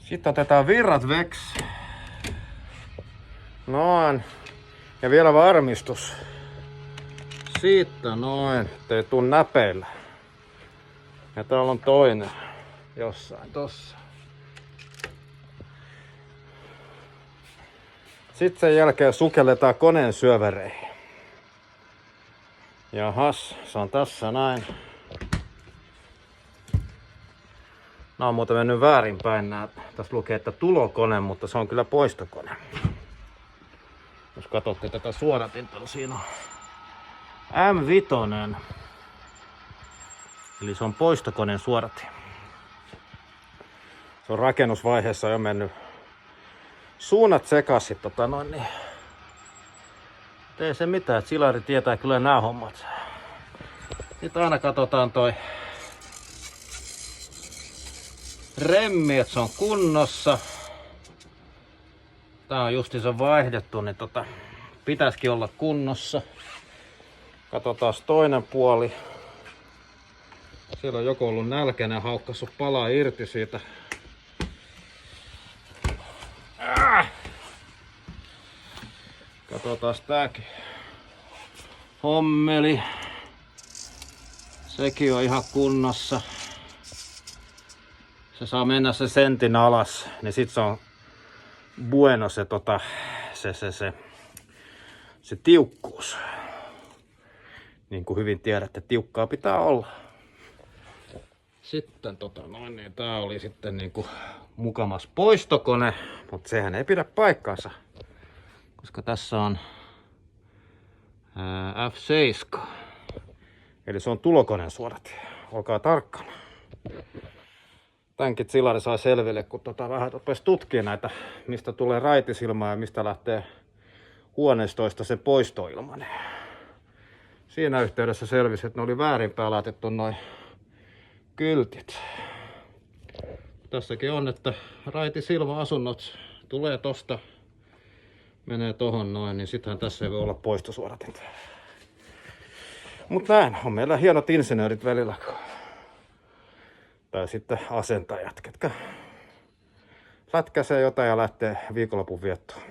Sitten otetaan virrat veksi. Noin. Ja vielä varmistus. Siitä noin, ettei tuu näpeillä. Ja täällä on toinen. Jossain tossa. Sitten sen jälkeen sukelletaan koneen syövereihin. Jahas, se on tässä näin. Nää on muuten mennyt väärinpäin nää. Tässä lukee, että tulokone, mutta se on kyllä poistokone. Jos katsotte tätä suodatinta, niin siinä on M5. Eli se on poistokoneen suodatin. Se on rakennusvaiheessa jo mennyt suunnat sekaisin. Niin. Ei se mitään, että Silari tietää kyllä nämä hommat. Sitten aina katsotaan toi remmi, että se on kunnossa. Tää on justiinsa vaihdettu, niin pitäisikin olla kunnossa. Katsotaan toinen puoli. Siellä on joku ollut nälkäinen, haukkassut palaa irti siitä. Katsotaan tääkin. Hommeli. Sekin on ihan kunnossa. Se saa mennä se sentin alas, niin sit se on bueno se tiukkuus. Niin kuin hyvin tiedätte, tiukkaa pitää olla. Sitten niin tää oli sitten niinku mukamas poistokone, mutta sehän ei pidä paikkaansa. Koska tässä on F7. Eli se on tulokoneen suodatin. Olkaa tarkkana. Tämänkin Silari sai selville, kun vähän rupesi tutkimaan näitä, mistä tulee raitisilma ja mistä lähtee huoneistoista se poistoilmanen. Siinä yhteydessä selvisi, että ne oli väärinpäin laitettu noin kyltit. Tässäkin on, että raitisilma-asunnot tulee tosta, menee tohon noin, niin sittenhän tässä ei voi olla poistosuodatinta. Mut näin, on meillä hienot insinöörit välillä. Tai sitten asentajat, ketkä lätkäsee jotain ja lähtee viikonlopun viettoon.